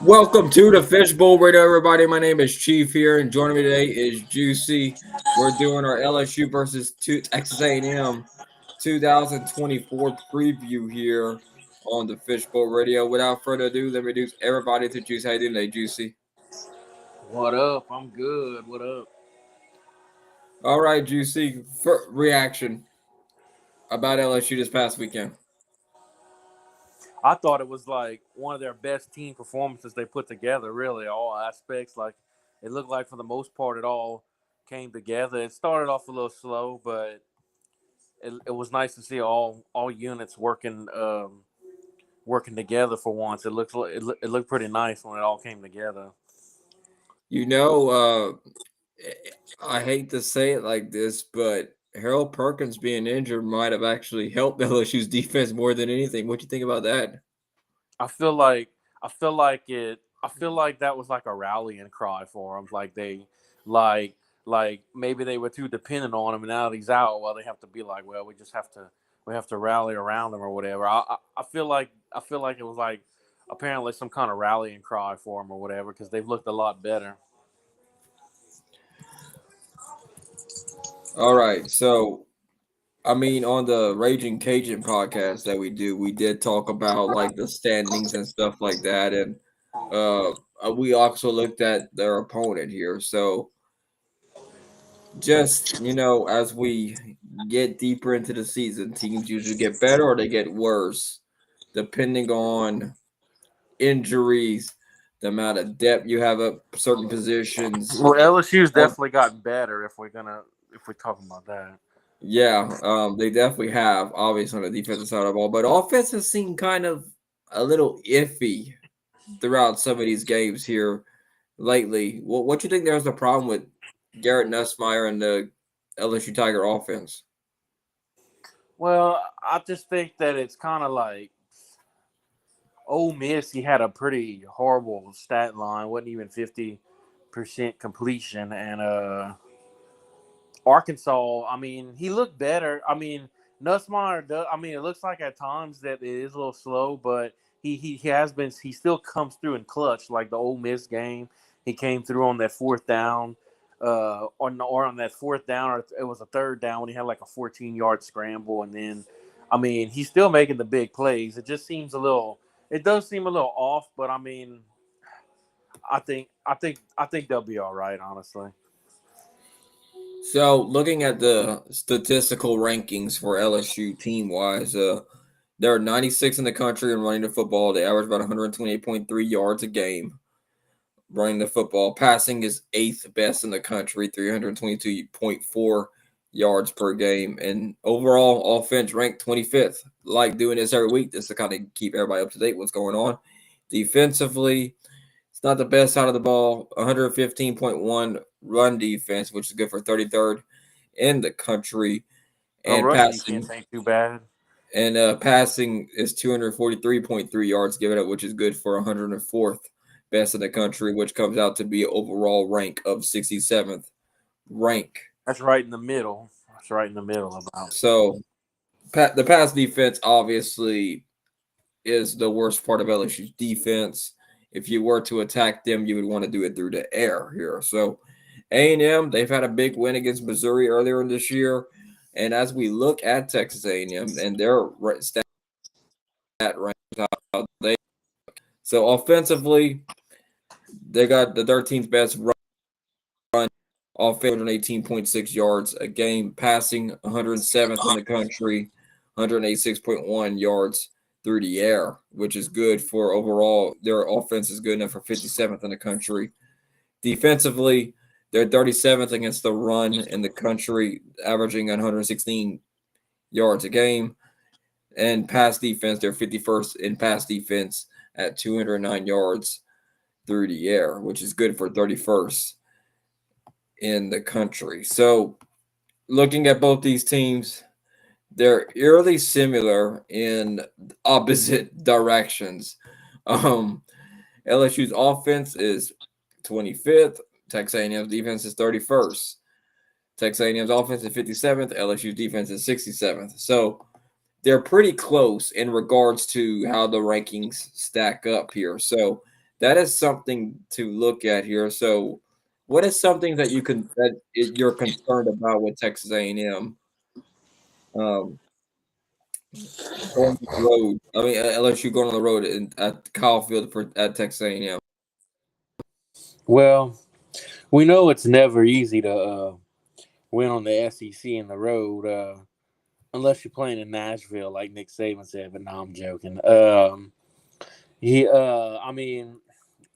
Welcome to the Fishbowl Radio, everybody. My name is Chief here, and joining me today is Juicy. We're doing our LSU versus Texas A&M 2024 preview here on the Fishbowl Radio. Without further ado, let me introduce everybody to Juicy. How you doing today, Juicy? What up? I'm good. What up? All right, Juicy. Reaction about LSU this past weekend. I thought it was like one of their best team performances they put together, really, all aspects. Like, it looked like for the most part it all came together. It started off a little slow, but it was nice to see all units working together for once. It looked pretty nice when it all came together. You know, I hate to say it like this, but Harold Perkins being injured might have actually helped LSU's defense more than anything. What do you think about that? I feel like I feel like it. I feel like that was like a rallying cry for him. Like like maybe they were too dependent on him, and now that he's out, well, they have to be like, well, we have to rally around him or whatever. I feel like it was like apparently some kind of rallying cry for him or whatever because they've looked a lot better. All right. So, I mean, on the Raging Cajun podcast that we do, we did talk about like the standings and stuff like that. And we also looked at their opponent here. So, just, as we get deeper into the season, teams usually get better or they get worse, depending on injuries, the amount of depth you have at certain positions. Well, LSU's definitely gotten better if we're talking about that. Yeah, they definitely have, obviously, on the defensive side of the ball, but offense has seemed kind of a little iffy throughout some of these games here lately. What you think there's a problem with Garrett Nussmeier and the LSU Tiger offense? Well, I just think that it's kind of like Ole Miss. He had a pretty horrible stat line, wasn't even 50% completion, and Arkansas. I mean, he looked better. I mean, Nussmeier. I mean, it looks like at times that it is a little slow, but he has been. He still comes through in clutch, like the Ole Miss game. He came through on that fourth down, or on that fourth down, or it was a third down when he had like a 14-yard scramble, and then, I mean, he's still making the big plays. It just seems a little. It does seem a little off, but I mean, I think they'll be all right, honestly. So, looking at the statistical rankings for LSU team wise, they're 96 in the country in running the football. They average about 128.3 yards a game running the football. Passing is eighth best in the country, 322.4 yards per game. And overall offense ranked 25th. Like doing this every week just to kind of keep everybody up to date what's going on. Defensively, it's not the best side of the ball. 115.1 run defense, which is good for 33rd in the country. Well, And running defense passing ain't too bad. passing is 243.3 yards given up, which is good for 104th best in the country, which comes out to be an overall rank of 67th rank. That's right in the middle. That's right in the middle about. So the pass defense obviously is the worst part of LSU's defense. If you were to attack them, you would want to do it through the air here. So A&M, they've had a big win against Missouri earlier in this year. And as we look at Texas A&M and their stat rank, how they so offensively, they got the 13th best run off 118.6 yards a game, passing 107th in the country, 186.1 yards through the air, which is good for overall. Their offense is good enough for 57th in the country. Defensively, they're 37th against the run in the country, averaging 116 yards a game. And pass defense, they're 51st in pass defense at 209 yards through the air, which is good for 31st in the country. So, looking at both these teams, they're eerily similar in opposite directions. Um, LSU's offense is 25th. Texas A&M's defense is 31st. Texas A&M's offense is 57th. LSU's defense is 67th. So they're pretty close in regards to how the rankings stack up here. So that is something to look at here. So, what is something that you're concerned about with Texas A&M um, going on the road? I mean, LSU going on the road at Kyle Field for at Texas A&M. Well, we know it's never easy to win on the SEC in the road, unless you're playing in Nashville, like Nick Saban said. But no, I'm joking. I mean,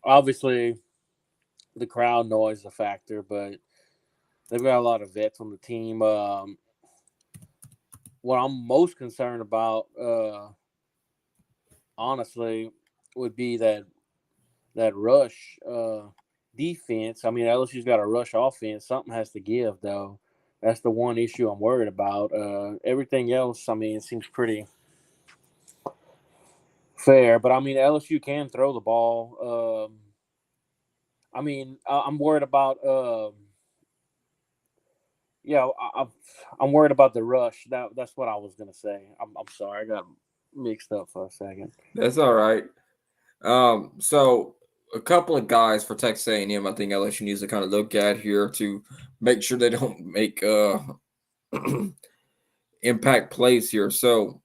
obviously the crowd noise is a factor, but they've got a lot of vets on the team. What I'm most concerned about, honestly, would be that rush defense. I mean, LSU's got a rush offense. Something has to give, though. That's the one issue I'm worried about. Everything else, I mean, it seems pretty fair. But I mean, LSU can throw the ball. I mean, I'm worried about. Yeah, I'm worried about the rush. That's what I was gonna say. I'm sorry, I got mixed up for a second. That's all right. So a couple of guys for Texas A&M, I think LSU needs to kind of look at here to make sure they don't make impact plays here. So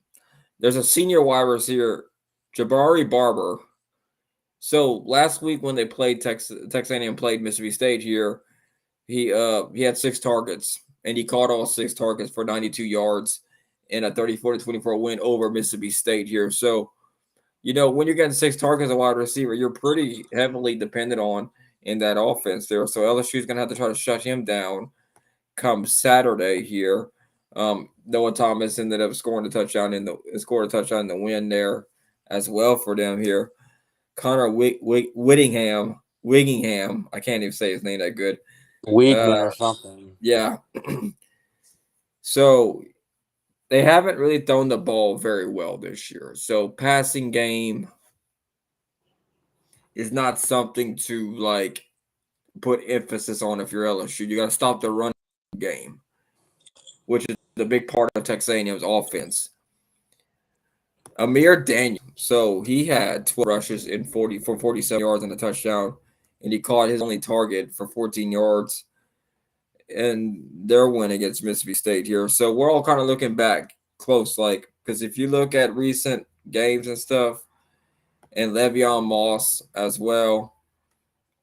there's a senior wide receiver, Jabari Barber. So last week when they played Texas A&M played Mississippi State here, he had 6 targets and he caught all 6 targets for 92 yards in a 34-24 win over Mississippi State here. So when you're getting 6 targets as a wide receiver, you're pretty heavily dependent on in that offense there. So LSU is going to have to try to shut him down come Saturday here. Noah Thomas ended up scoring a touchdown in the win there as well for them here. Connor Wiggingham, I can't even say his name that good. Wigman or something. Yeah. So they haven't really thrown the ball very well this year. So passing game is not something to like put emphasis on if you're LSU. You got to stop the run game, which is the big part of Texas A&M's offense. Amir Daniel, so he had 12 rushes in 47 yards and a touchdown, and he caught his only target for 14 yards in their win against Mississippi State here. So we're all kind of looking back close, like because if you look at recent games and stuff, and Le'Veon Moss as well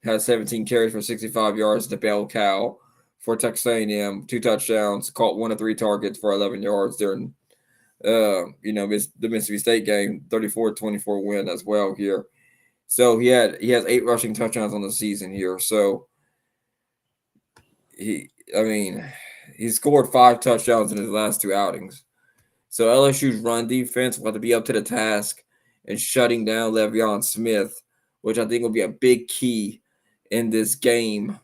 had 17 carries for 65 yards. The bell cow for Texas A&M, 2 touchdowns, caught 1 of 3 targets for 11 yards during, the Mississippi State game, 34-24 win as well here. So he has 8 rushing touchdowns on the season here. So I mean, he scored 5 touchdowns in his last 2 outings. So LSU's run defense will have to be up to the task and shutting down Le'Veon Smith, which I think will be a big key in this game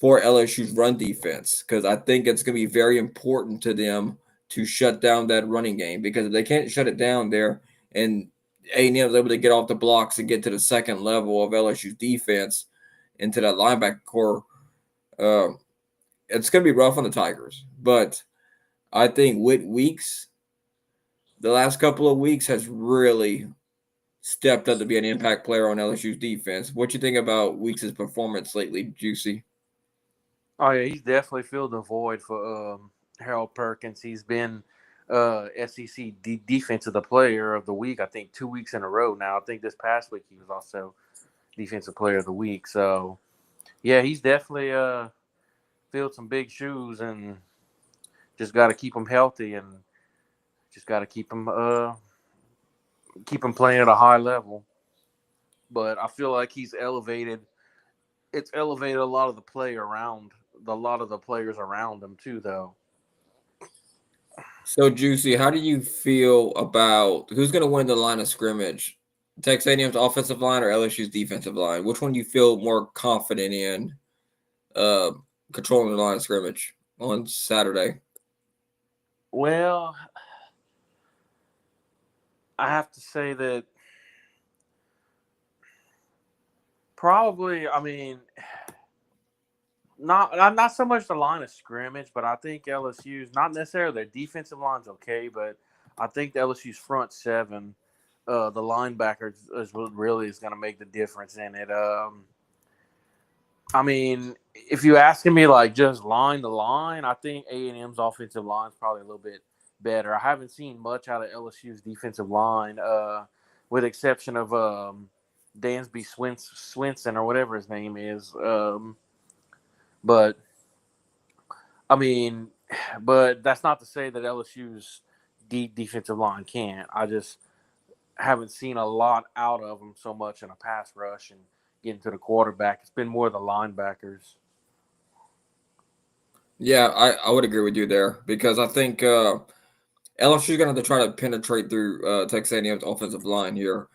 for LSU's run defense because I think it's going to be very important to them to shut down that running game because if they can't shut it down there and A&M is able to get off the blocks and get to the second level of LSU's defense into that linebacker core, it's going to be rough on the Tigers. But I think the last couple of weeks has really stepped up to be an impact player on LSU's defense. What you think about Weeks' performance lately, Juicy? Oh yeah, he's definitely filled the void for Harold Perkins. He's been SEC defensive player of the week. I think 2 weeks in a row now. I think this past week he was also defensive player of the week. So yeah, he's definitely filled some big shoes and just got to keep him healthy and just got to keep him playing at a high level. But I feel like he's elevated. It's elevated a lot of the players around him too, though. So, Juicy, how do you feel about who's going to win the line of scrimmage? Texas A&M's offensive line or LSU's defensive line? Which one do you feel more confident in uh, controlling the line of scrimmage on Saturday? Well, I have to say that probably. I mean, not so much the line of scrimmage, but I think LSU's not necessarily their defensive line's okay, but I think the LSU's front seven the linebackers is what really is going to make the difference in it. I mean, if you asking me like just line to line, I think A&M's offensive line is probably a little bit better. I haven't seen much out of LSU's defensive line, with the exception of Dansby Swinson or whatever his name is. But I mean, but that's not to say that LSU's defensive line can't. I just haven't seen a lot out of them so much in a pass rush and getting to the quarterback. It's been more the linebackers. Yeah, I would agree with you there because I think LSU's gonna have to try to penetrate through Texas A&M's offensive line here.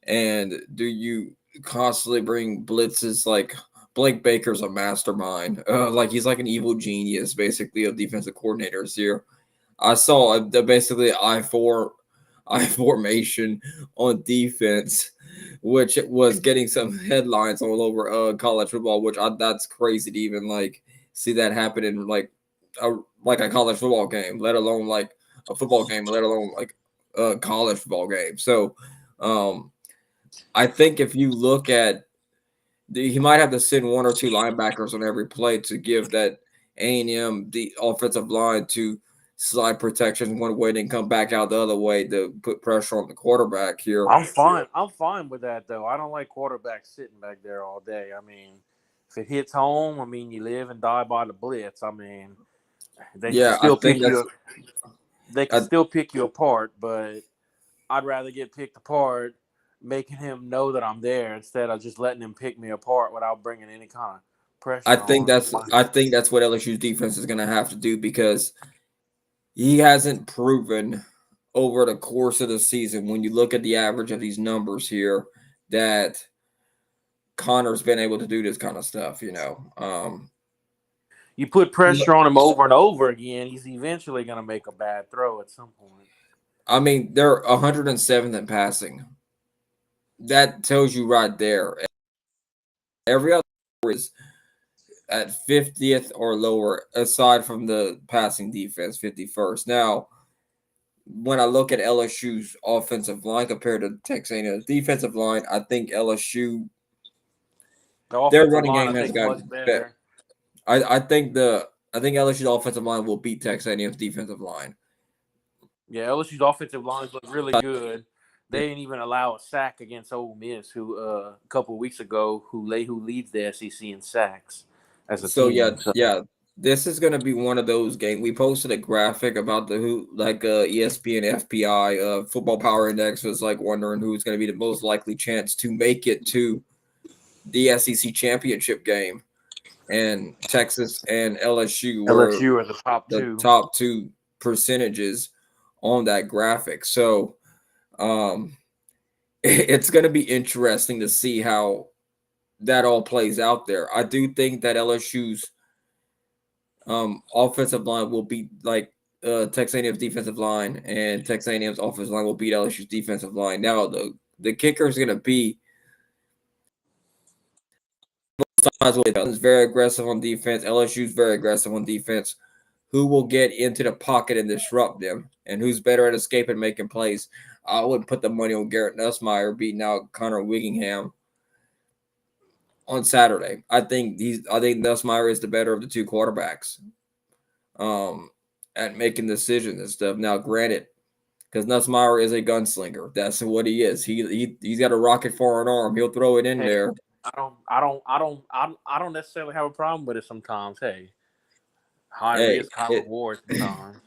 And do you constantly bring blitzes like Blake Baker's a mastermind? Like he's like an evil genius, basically, of defensive coordinators here. I saw basically I formation on defense, which was getting some headlines all over college football. Which that's crazy to even like see that happen in a like a college football game, let alone like a football game, let alone like a college football game. So, um, I think if you look at he might have to send one or two linebackers on every play to give that A&M the offensive line to slide protection one way, then come back out the other way to put pressure on the quarterback here. I'm fine. I'm fine with that though. I don't like quarterbacks sitting back there all day. I mean, if it hits home, I mean, you live and die by the blitz. I mean, they can Yeah, I still think pick that's you. They can I, still pick you apart, but I'd rather get picked apart, making him know that I'm there instead of just letting him pick me apart without bringing any kind of pressure on him. I think that's what LSU's defense is going to have to do because he hasn't proven over the course of the season when you look at the average of these numbers here that Connor's been able to do this kind of stuff. You put pressure on him over and over again, he's eventually going to make a bad throw at some point. I mean, they're 107th in passing. That tells you right there. Every other is at 50th or lower, aside from the passing defense, 51st. Now, when I look at LSU's offensive line compared to Texas A&M's defensive line, I think LSU The their offensive running line, I game has think, much gotten better. better. I think LSU's offensive line will beat Texas A&M's defensive line. Yeah, LSU's offensive lines look really good. They didn't even allow a sack against Ole Miss, who a couple of weeks ago, who leads the SEC in sacks as a So team. So this is gonna be one of those games. We posted a graphic about the who like ESPN FPI Football Power Index was like wondering who's gonna be the most likely chance to make it to the SEC championship game, and Texas and LSU were LSU are the top the two. top two percentages on that graphic. So um, it's gonna be interesting to see how that all plays out there. I do think that LSU's offensive line will beat like Texas A&M's defensive line, and Texas A&M's offensive line will beat LSU's defensive line. Now the kicker is going to be is very aggressive on defense. LSU's very aggressive on defense. Who will get into the pocket and disrupt them, and who's better at escaping and making plays? I would put the money on Garrett Nussmeier beating out Connor Wiggingham on Saturday. I think Nussmeier is the better of the two quarterbacks. Um, at making decisions and stuff. Now, granted, because Nussmeier is a gunslinger, that's what he is. He's got a rocket for an arm. He'll throw it in Hey, there. I don't necessarily have a problem with it sometimes. Hey, high Hey, risk, high reward sometimes.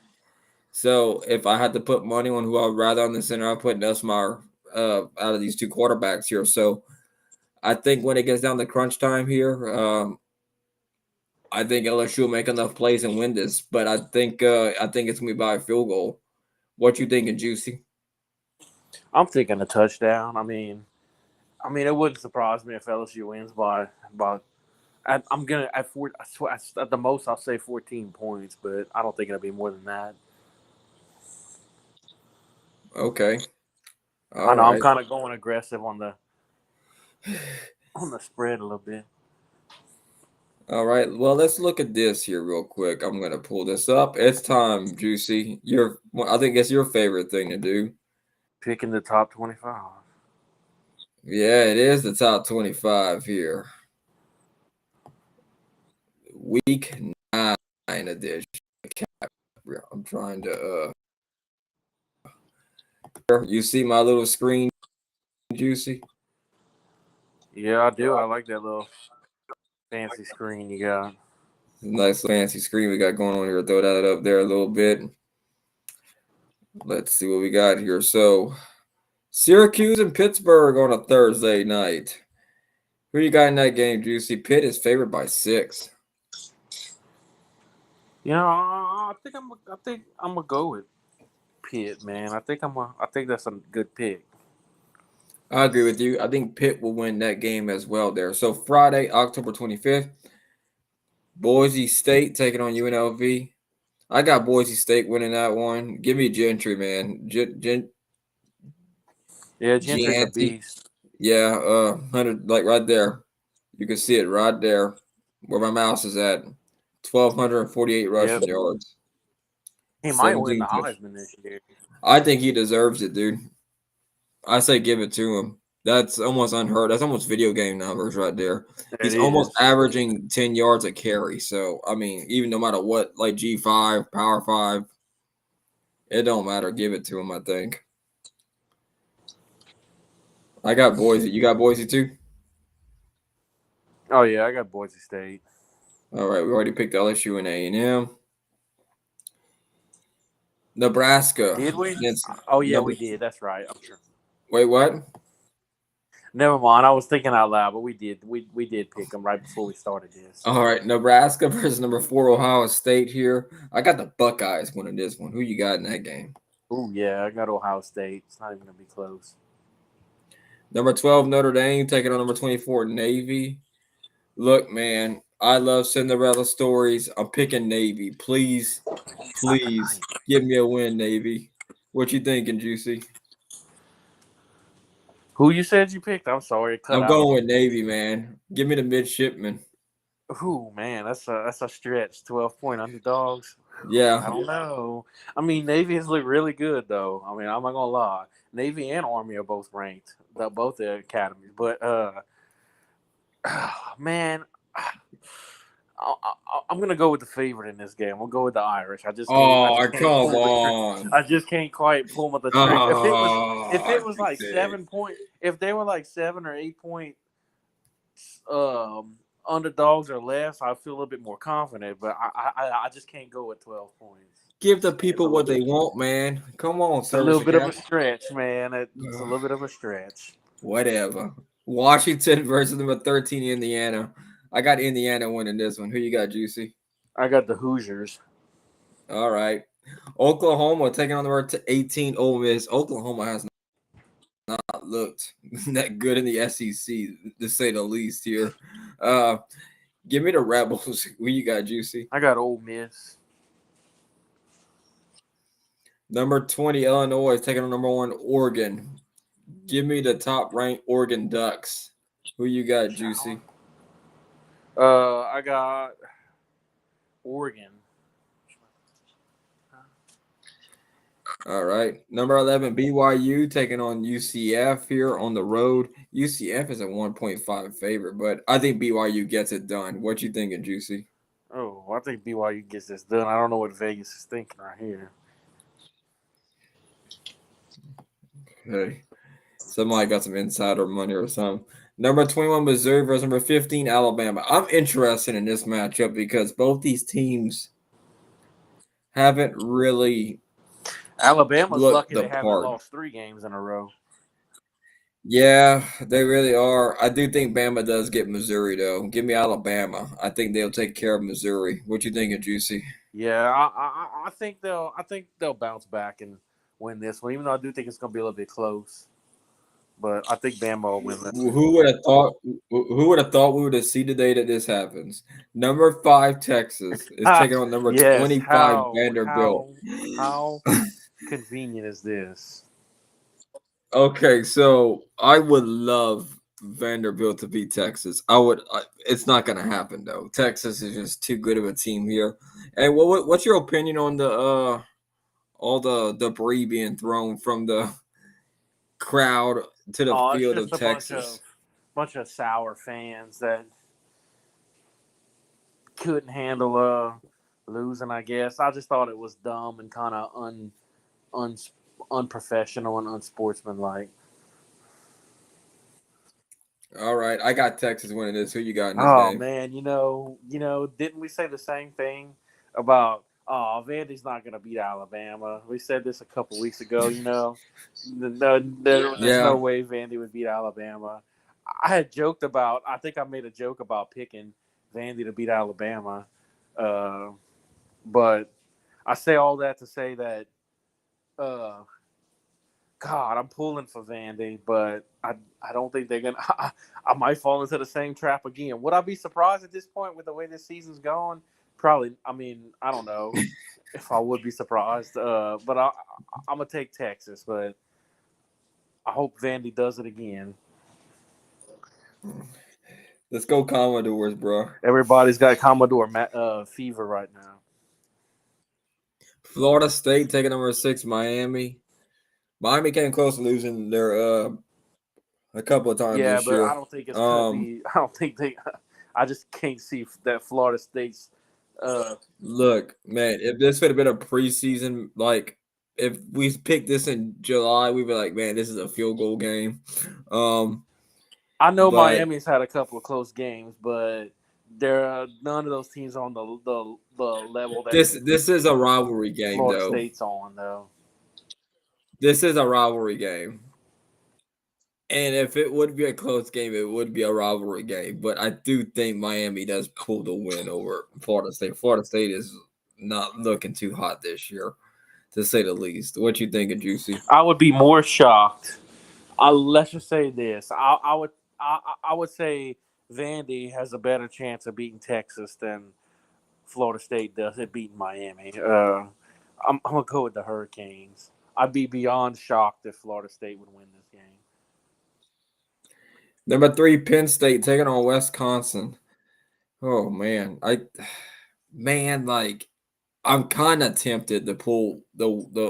so if I had to put money on who I would rather on the center, I'd put Nussmeier out of these two quarterbacks here. So I think when it gets down to crunch time here, I think LSU will make enough plays and win this. But I think it's gonna be by a field goal. What you thinking, Juicy? I'm thinking a touchdown. I mean, it wouldn't surprise me if LSU wins by. I'm gonna I swear, at the most I'll say 14 points, but I don't think it'll be more than that. Okay. I All know I'm right. kind of going aggressive on the spread a little bit. All right. Well, let's look at this here real quick. I'm gonna pull this up. It's time, Juicy. I think it's your favorite thing to do. Picking the top 25. Yeah, it is the top 25 here. Week 9 edition. I'm trying to you see my little screen, Juicy? Yeah, I do. I like that little fancy screen you got. Nice fancy screen we got going on here. Throw that up there a little bit. Let's see what we got here. So, Syracuse and Pittsburgh on a Thursday night. Who you got in that game, Juicy? Pitt is favored by 6. You know, I think I'm gonna go with Pitt, man. I think that's a good pick. I agree with you. I think Pitt will win that game as well there. So, Friday, October 25th, Boise State taking on UNLV. I got Boise State winning that one. Give me Gentry, man. Yeah, Gentry's a Gianti. beast. Yeah, 100, like right there. You can see it right there where my mouse is at. 1,248 Yep. rushing yards. He might win the 17 Heisman this year. I think he deserves it, dude. I say give it to him. That's almost unheard. That's almost video game numbers right there. It He's almost is. averaging 10 yards a carry. So, I mean, even no matter what, like G5, Power 5, it don't matter. Give it to him, I think. I got Boise. You got Boise too? Oh yeah, I got Boise State. All right, we already picked LSU and A&M. Nebraska Did we? against Oh yeah, number. we did. That's right. I'm sure. Wait, what? Never mind. I was thinking out loud, but we did. We did pick them right before we started this. All right, Nebraska versus number 4 Ohio State here. I got the Buckeyes winning this one. Who you got in that game? Oh yeah, I got Ohio State. It's not even gonna be close. Number 12 Notre Dame taking on number 24 Navy. Look, man, I love Cinderella stories. I'm picking Navy. Please give me a win, Navy. What you thinking, Juicy? Who you said you picked? I'm sorry, it cut I'm out going on with me. Navy, man. Give me the midshipmen. Ooh man, that's a stretch. 12-point underdogs. I Yeah. don't know. I mean, Navy has looked really good though. I mean, I'm not gonna lie. Navy and Army are both ranked. Both the academies, but man, I'm gonna go with the favorite in this game. I'll go with the Irish. I Oh, just can't come pull the on. I just can't quite pull them the trigger. If Oh, it was like sick. 7 point, if they were like 7 or 8 point underdogs or less, I feel a little bit more confident. But I just can't go with 12 points. Give the It's a people what they want, man. Come on, it's a Service little bit of a Academy. stretch, man. It's a little bit of a stretch. Whatever. Washington versus number 13 Indiana. I got Indiana winning this one. Who you got, Juicy? I got the Hoosiers. All right. Oklahoma taking on the 18 Ole Miss. Oklahoma has not looked that good in the SEC, to say the least here. Uh, Give me the Rebels. Who you got, Juicy? I got Ole Miss. Number 20 Illinois is taking on number 1 Oregon. Give me the top ranked Oregon Ducks. Who you got, Juicy? I got Oregon. All right. Number 11, BYU taking on UCF here on the road. UCF is a 1.5 favorite, but I think BYU gets it done. What you thinking, Juicy? Oh, I think BYU gets this done. I don't know what Vegas is thinking right here. Hey, somebody got some insider money or something. Number 21, Missouri versus number 15, Alabama. I'm interested in this matchup because both these teams haven't really Alabama's looked lucky the they haven't part. lost 3 games in a row. Yeah, they really are. I do think Bama does get Missouri, though. Give me Alabama. I think they'll take care of Missouri. What you thinking, Juicy? Yeah, I think they'll bounce back and win this one. Even though I do think it's gonna be a little bit close, but I think Bama will win this one. Who would have thought? Who would have thought we would have seen the day that this happens? Number 5 Texas is taking on number Yes, 25 Vanderbilt. how convenient is this? Okay, so I would love Vanderbilt to beat Texas. It's not going to happen though. Texas is just too good of a team here. Hey, what's your opinion on the all the debris being thrown from the crowd to the Oh, it's field just of a Texas. bunch of sour fans that couldn't handle losing. I guess I just thought it was dumb and kind of un unprofessional and unsportsmanlike. All right, I got Texas winning this. Who you got in this Oh game? man, didn't we say the same thing about Vandy's not going to beat Alabama? We said this a couple weeks ago. There's no Yeah, way Vandy would beat Alabama. I had joked about. I think I made a joke about picking Vandy to beat Alabama, uh, but I say all that to say that uh, God, I'm pulling for Vandy, but I don't think they're gonna. I might fall into the same trap again. Would I be surprised at this point with the way this season's going? Probably. I mean, I don't know if I would be surprised. But I'm gonna take Texas, but I hope Vandy does it again. let's go Commodores, bro. Everybody's got Commodore fever right now. Florida State taking number 6, Miami. Miami came close to losing their a couple of times Yeah, this but I year. don't think it's gonna be. I don't think they. I just can't see that Florida State's. Look, man, if this would have been a preseason, like if we picked this in July, we'd be like, man, this is a field goal game. Um, I know but Miami's had a couple of close games, but there are none of those teams on the level that this is a rivalry game, Florida though. State's on, though. This is a rivalry game. And if it would be a close game, it would be a rivalry game. But I do think Miami does pull the win over Florida State. Florida State is not looking too hot this year, to say the least. What you think of Juicy? I would be more shocked. Let's just say this. I would say Vandy has a better chance of beating Texas than Florida State does at beating Miami. I'm gonna go with the Hurricanes. I'd be beyond shocked if Florida State would win this game. Number 3, Penn State taking on Wisconsin. Oh man, like I'm kind of tempted to pull the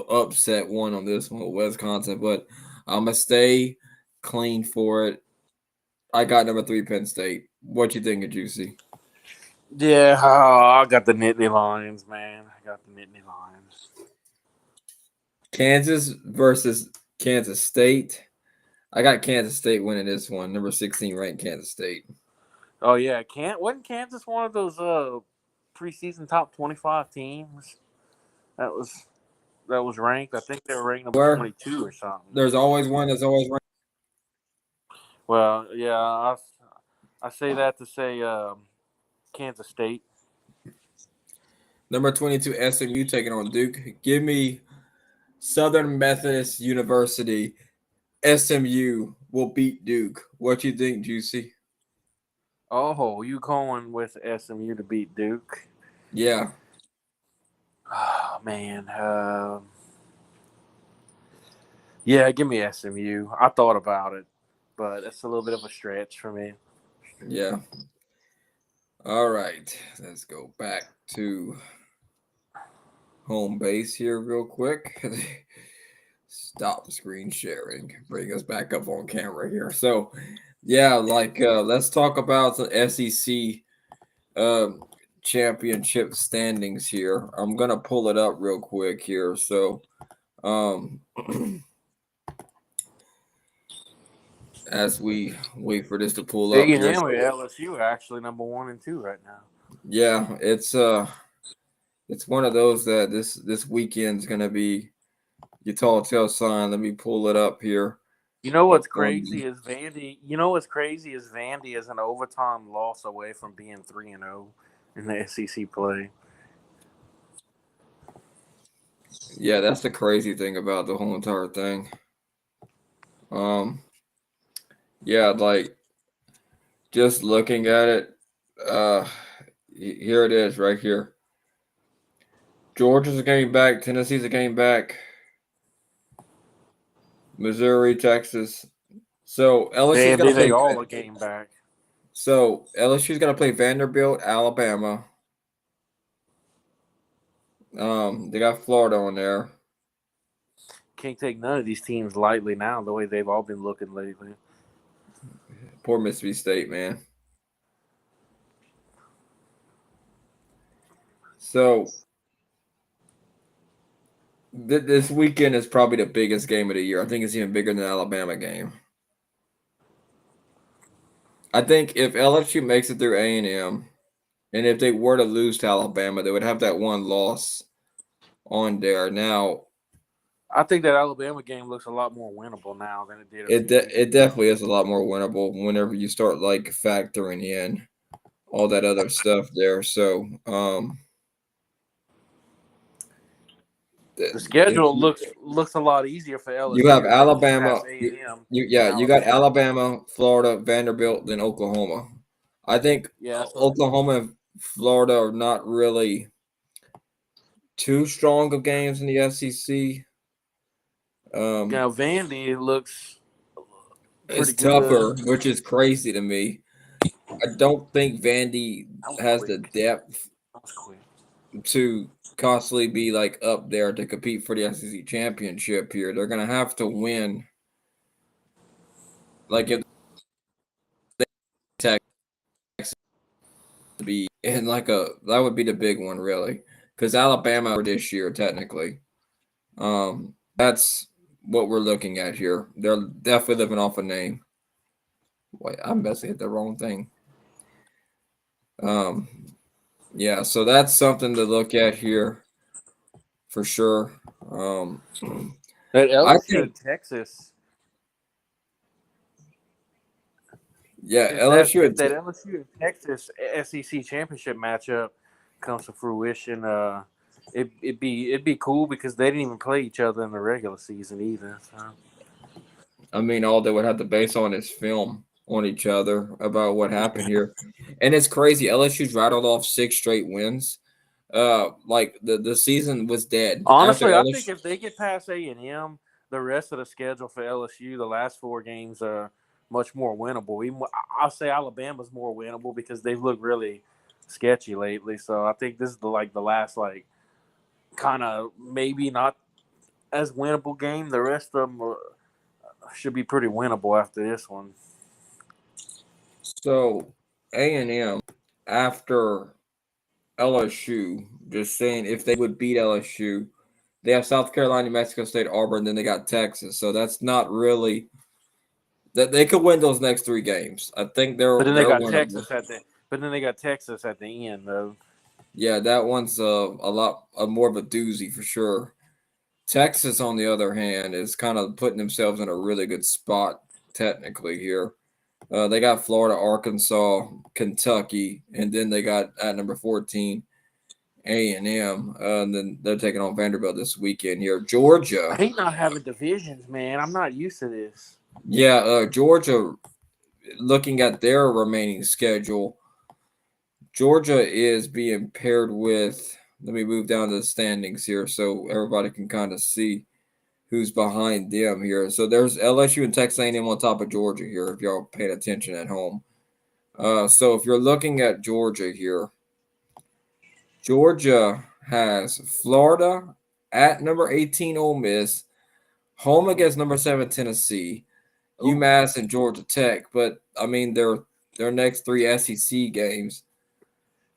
upset one on this one with Wisconsin, but I'm gonna stay clean for it. I got number 3, Penn State. What you think of Juicy? Yeah, I got the Nittany Lions, man. I got the Nittany Lions. Kansas versus Kansas State. I got Kansas State winning this one. Number 16 ranked Kansas State. Oh yeah, wasn't Kansas one of those preseason top 25 teams that was ranked? I think they were ranked number Where 22 or something. there's always one that's always ranked. Well, yeah, I say that to say Kansas State. Number 22 SMU taking on Duke. Give me Southern Methodist University. SMU will beat Duke. What you think, Juicy? Oh, you going with SMU to beat Duke? Yeah. Oh man, yeah, give me SMU. I thought about it, but it's a little bit of a stretch for me. Yeah. All right. Let's go back to home base here real quick. Stop screen sharing. Bring us back up on camera here. So, yeah, let's talk about the SEC um, championship standings here. I'm gonna pull it up real quick here. So, um, as we wait for this to pull up here, A&M or LSU are actually number 1 and 2 right now. yeah, it's one of those that this weekend's gonna be your tall tale sign. Let me pull it up here. You know what's On crazy is Vandy. You know what's crazy is Vandy is an overtime loss away from being 3-0 in the SEC play. Yeah, that's the crazy thing about the whole entire thing. Um, yeah, like just looking at it, uh, here it is right here. Georgia's a game back. Tennessee's a game back. Missouri, Texas. So LSU's got to Vandy, they play. all a game back. So LSU's got to play Vanderbilt, Alabama. They got Florida on there. can't take none of these teams lightly now. The way they've all been looking lately. Poor Mississippi State, man. So this weekend is probably the biggest game of the year. I think it's even bigger than the Alabama game. I think if LSU makes it through A&M, and if they were to lose to Alabama, they would have that one loss on there. Now, I think that Alabama game looks a lot more winnable now than it did a few weeks it ago. definitely is a lot more winnable whenever you start like factoring in all that other stuff there. So, The if schedule looks a lot easier for you have LSU if they can get Alabama, past A&M than you got Alabama. Alabama, Florida, Vanderbilt, then Oklahoma. I think Yeah, so Oklahoma and Florida are not really too strong of games in the SEC. now Vandy looks It's pretty good. tougher, which is crazy to me. I don't think Vandy That was has the quick. depth That was quick. to constantly be like up there to compete for the SEC championship here. They're gonna have to win. Like if Texas to be in like that would be the big one really, because Alabama for this year technically. That's what we're looking at here. They're definitely living off a name. Wait, I'm messing hit the wrong thing. Um, yeah, so that's something to look at here for sure. That I LSU think, and Texas. yeah, If that LSU if and that LSU and Texas SEC championship matchup comes to fruition, it'd be cool because they didn't even play each other in the regular season either. So. I mean, all they would have to base on is film on each other about what happened here, and it's crazy. LSU's rattled off 6 straight wins. Like the season was dead after Honestly, I think LSU. if they get past A&M, the rest of the schedule for LSU, the last 4 games are much more winnable. I'll say Alabama's more winnable because they've looked really sketchy lately. So I think this is the last kind of maybe not as winnable game. The rest of them should be pretty winnable after this one. So A&M after LSU, just saying if they would beat LSU, they have South Carolina, New Mexico State, Auburn, then they got Texas. So that's not really that they could win those next 3 games. I think But then they they're got winnable. Texas at the. But then they got Texas at the end though. Yeah, that one's a lot more of a doozy for sure. Texas, on the other hand, is kind of putting themselves in a really good spot technically here. They got Florida, Arkansas, Kentucky, and then they got at number 14 A&M, and then they're taking on Vanderbilt this weekend here. I Georgia, hate not having divisions, man. I'm not used to this. yeah, Georgia. Looking at their remaining schedule, Georgia is being paired with. Let me move down to the standings here so everybody can kind of see who's behind them here. So there's LSU and Texas A&M on top of Georgia here. If y'all paying attention at home, so if you're looking at Georgia here, Georgia has Florida at number 18, Ole Miss, home against number 7, Tennessee, Ooh. UMass, and Georgia Tech. But I mean, their next 3 SEC games.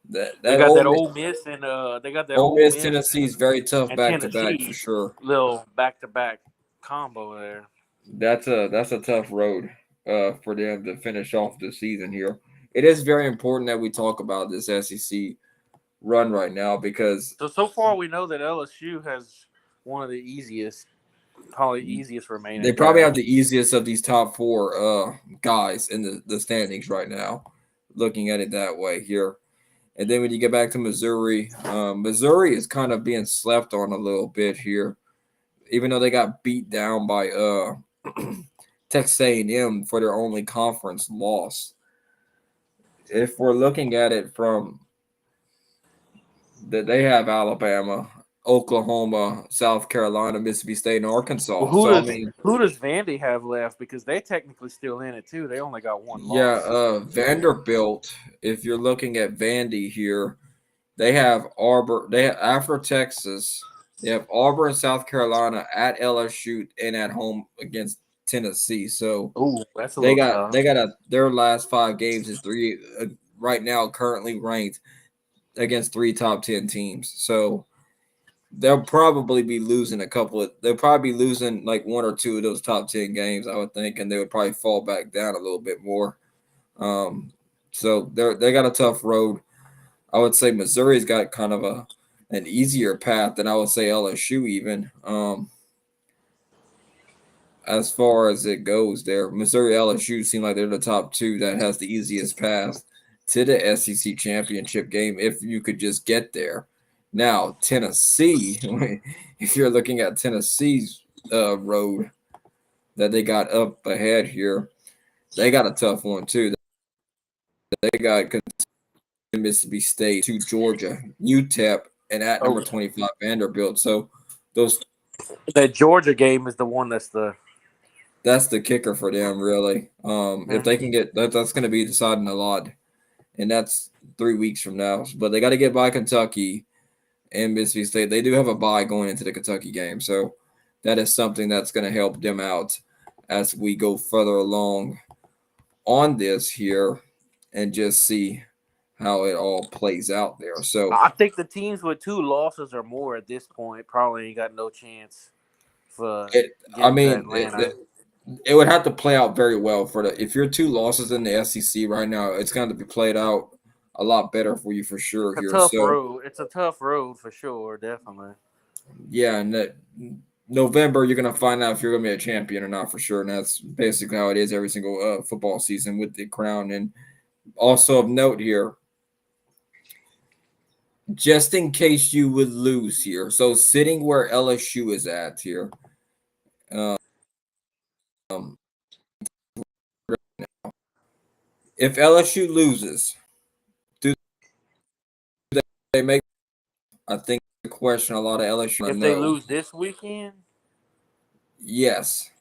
They That got that Ole Miss and they got that Ole Ole Miss, Miss Tennessee is very tough and back to back for Tennessee sure. little back to back combo there. That's a tough road for them to finish off the season here. It is very important that we talk about this SEC run right now because So far we know that LSU has one of the probably easiest they remaining probably have paths. the easiest of these top 4 guys in the standings right now, looking at it that way here. And then when you get back to Missouri, Missouri is kind of being slept on a little bit here, even though they got beat down by Texas A&M for their only conference loss. If we're looking at it from that, they have Alabama, Oklahoma, South Carolina, Mississippi State, and Well, Arkansas. So I mean, who does Vandy have left? Because they technically still in it too. They only got one yeah, loss. Vanderbilt. If you're looking at Vandy here, they have Arbor. They have, after Texas. They have Auburn, South Carolina, at LSU, and at home against Tennessee. So Ooh, that's a they little got tough. they got their last 5 games is three right now currently ranked against 3 top 10 teams. So they'll probably be losing a couple of. They'll probably be losing like 1 or 2 of those top 10 games, I would think, and they would probably fall back down a little bit more. Um, so they got a tough road. I would say Missouri's got kind of an easier path than I would say LSU even. As far as it goes, there Missouri LSU seem like they're the top two that has the easiest path to the SEC championship game if you could just get there. Now Tennessee, if you're looking at Tennessee's road that they got up ahead here, they got a tough one too. They got Mississippi State to Georgia, UTEP, and at number Oh, 25 Vanderbilt. So those that Georgia game is the one that's the. that's the kicker for them, really. If Mhm. they can get that, that's going to be deciding a lot, and that's 3 weeks from now. But they got to get by Kentucky and Mississippi State. They do have a bye going into the Kentucky game, so that is something that's going to help them out as we go further along on this here and just see how it all plays out there. So I think the teams with 2 losses or more at this point probably ain't got no chance for it, I getting to mean, Atlanta. it would have to play out very well for the. If you're 2 losses in the SEC right now, it's going to be played out a lot better for you for sure It's a here. tough So road. It's a tough road for sure, definitely. yeah, and that November you're going to find out if you're going to be a champion or not for sure, and that's basically how it is every single football season with the crown. And also of note here, just in case you would lose here, so sitting where LSU is at here, um, if LSU loses, do they make? I think the question a lot of LSU If they know. lose this weekend, Yes.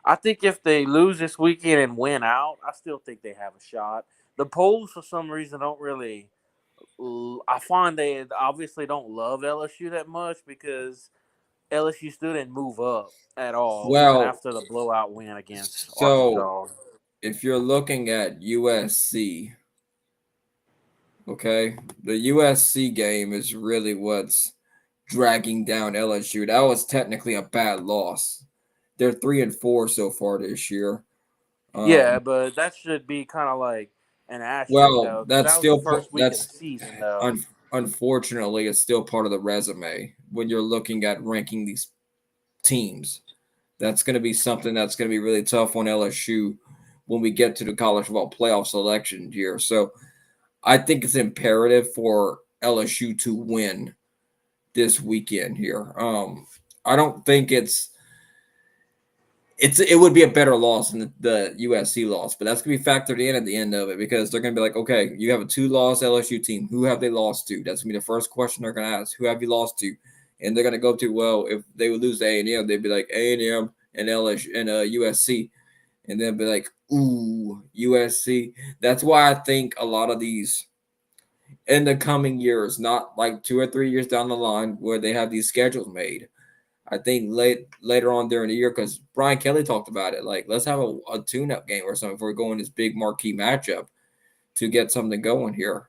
I think if they lose this weekend and win out, I still think they have a shot. The polls, for some reason, don't really. I find they obviously don't love LSU that much because LSU still didn't move up at all, even Well, after the blowout win against so Arkansas. if you're looking at USC, okay, the USC game is really what's dragging down LSU. That was technically a bad loss. They're 3-4 so far this year. Yeah, Um, but that should be kind of like an asterisk, well, though, because that's that was the still first week of the that's season, though. unfortunately it's still part of the resume when you're looking at ranking these teams. That's going to be something that's going to be really tough on LSU when we get to the college football playoff selection year. So I think it's imperative for LSU to win this weekend here. I don't think it would be a better loss than the USC loss, but that's gonna be factored in at the end of it because they're gonna be like, okay, you have a 2-loss LSU team. Who have they lost to? That's gonna be the first question they're gonna ask. Who have you lost to? And they're gonna go to, well, if they would lose to A&M, they'd be like A&M and LSU and USC, and then be like, ooh, USC. That's why I think a lot of these in the coming years, not like 2 or 3 years down the line, where they have these schedules made. I think later on during the year, because Brian Kelly talked about it, like let's have a tune-up game or something before we go in this big marquee matchup to get something going here.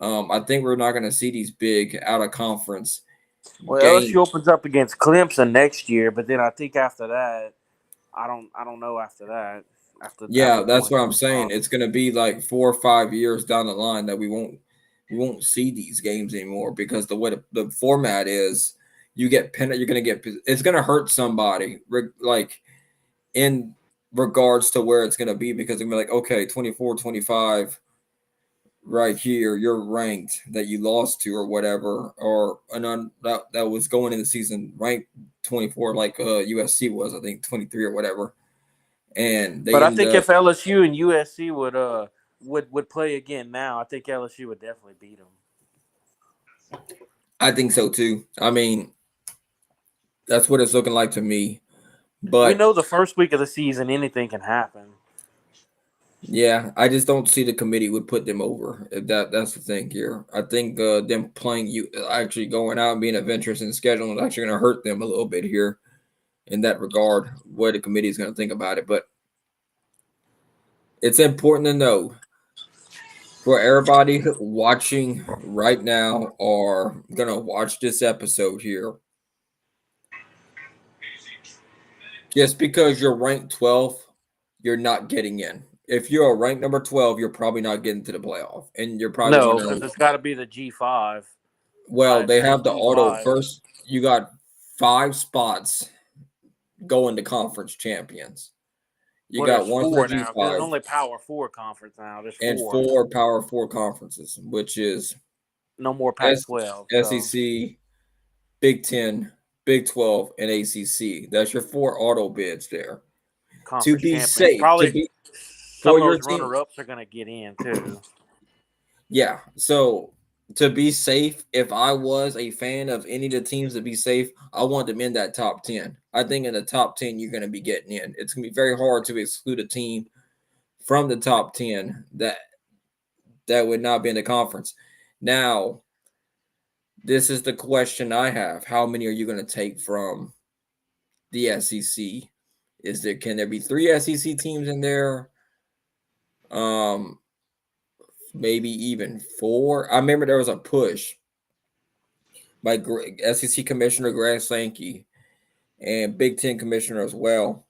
I think we're not going to see these big out of conference Well, games. LSU opens up against Clemson next year, but then I think after that, I don't know after that. After Yeah, that's what I'm 2025. saying. It's going to be like 4 or 5 years down the line that we won't see these games anymore because the way the format is, you get pen. You're going to get it's going to hurt somebody like in regards to where it's going to be because they're going to be like, okay, 24, 25 right here, you're ranked that you lost to or whatever, or that was going in the season ranked 24 like USC was, I think 23 or whatever. And But they I ended think up, if LSU and USC would play again now, I think LSU would definitely beat them. I think so too. I mean, that's what it's looking like to me. We But know the first week of the season anything can happen. Yeah, I just don't see the committee would put them over. If that's the thing here. I think them playing you actually going out and being adventurous in the schedule is actually going to hurt them a little bit here in that regard. What the committee is going to think about it, but it's important to know for everybody watching right now or going to watch this episode here. Just because you're ranked 12th, you're not getting in. If you're ranked number 12, you're probably not getting to the playoff, and you're probably going No, because to. it's got to be the G5. Well, they The have the auto G5. first. You got 5 spots going to conference champions. You Well, got there's one for four now because there's G5 only Power Four conference now. There's and four. 4 Power 4 conferences, which is No more S- Pac-12. So SEC, Big 10, Big 12, and ACC. That's your 4 auto bids there. To conference be champions. safe, to Probably be some for of your those team. runner-ups are going to get in too. Yeah. So to be safe, if I was a fan of any of the teams to be safe, I want them in that top 10. I think in the top 10, you're going to be getting in. It's going to be very hard to exclude a team from the top 10 that would not be in the conference. Now, this is the question I have. How many are you going to take from the SEC? Can there be 3 SEC teams in there? Um, maybe even 4. I remember there was a push by SEC Commissioner Grant Sankey and Big Ten Commissioner as well.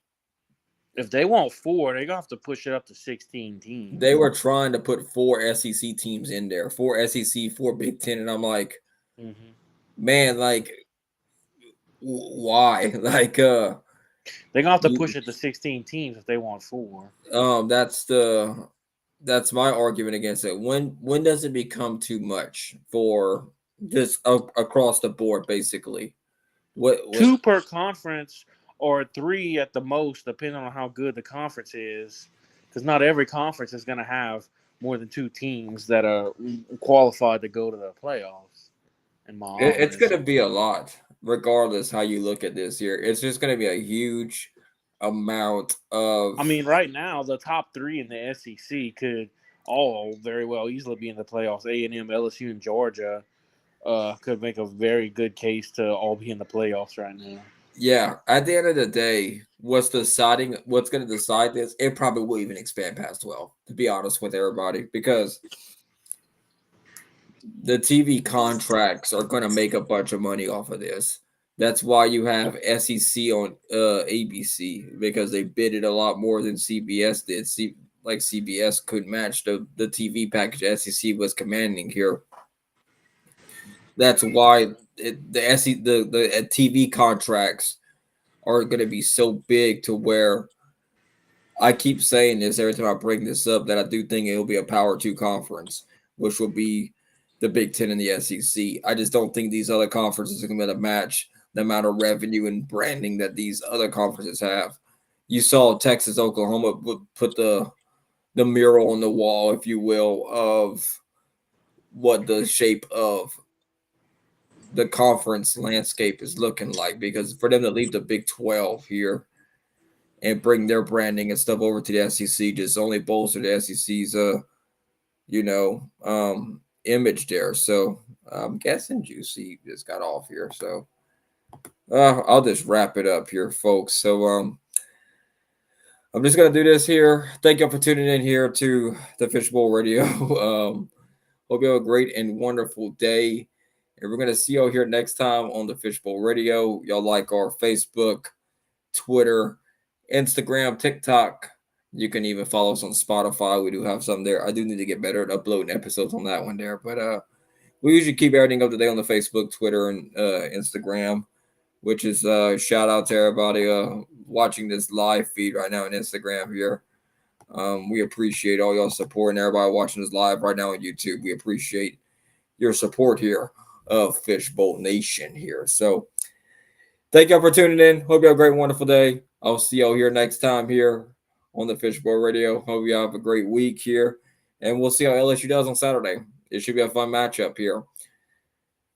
If they want four, they're going to have to push it up to 16 They teams. were trying to put 4 SEC teams in there, 4 SEC, 4 Big Ten, and I'm like, Mm-hmm. man, like, why? Like, They're going to have to you, push it to 16 teams if they want four. that's that's my argument against it. When does it become too much for just across the board, basically? What? Two per conference or three at the most, depending on how good the conference is. Because not every conference is going to have more than two teams that are qualified to go to the playoffs. In my It's honest, going to be a lot, regardless how you look at this here. It's just going to be a huge amount I of. mean, right now the top three in the SEC could all very well easily be in the playoffs. A&M, LSU, and Georgia could make a very good case to all be in the playoffs right now. Yeah, at the end of the day, what's going to decide this? It probably will even expand past 12. To be honest with everybody, because the TV contracts are going to make a bunch of money off of this. That's why you have SEC on ABC because they bid it a lot more than CBS did. Like CBS couldn't match the TV package SEC was commanding here. That's why the TV contracts are going to be so big to where I keep saying this every time I bring this up that I do think it'll be a Power 2 conference, which will be the Big Ten and the SEC. I just don't think these other conferences are going to match the amount of revenue and branding that these other conferences have. You saw Texas, Oklahoma put the mural on the wall, if you will, of what the shape of the conference landscape is looking like. Because for them to leave the Big 12 here and bring their branding and stuff over to the SEC just only bolster the SEC's image there. So I'm guessing Juicy just got off here. So I'll just wrap it up here, folks. So I'm just gonna do this here. Thank you for tuning in here to the Fishbowl Radio. Hope you have a great and wonderful day. And we're gonna see y'all here next time on the Fishbowl Radio. Y'all like our Facebook, Twitter, Instagram, TikTok. You can even follow us on Spotify. We do have some there. I do need to get better at uploading episodes on that one there, but we usually keep everything up to date on the Facebook, Twitter, and Instagram. Which is shout out to everybody watching this live feed right now on Instagram here. We appreciate all y'all support and everybody watching this live right now on YouTube. We appreciate your support here of Fishbowl Nation here. So thank y'all for tuning in. Hope you have a great, wonderful day. I'll see y'all here next time here on the Fishbowl Radio. Hope you have a great week here. And we'll see how LSU does on Saturday. It should be a fun matchup here.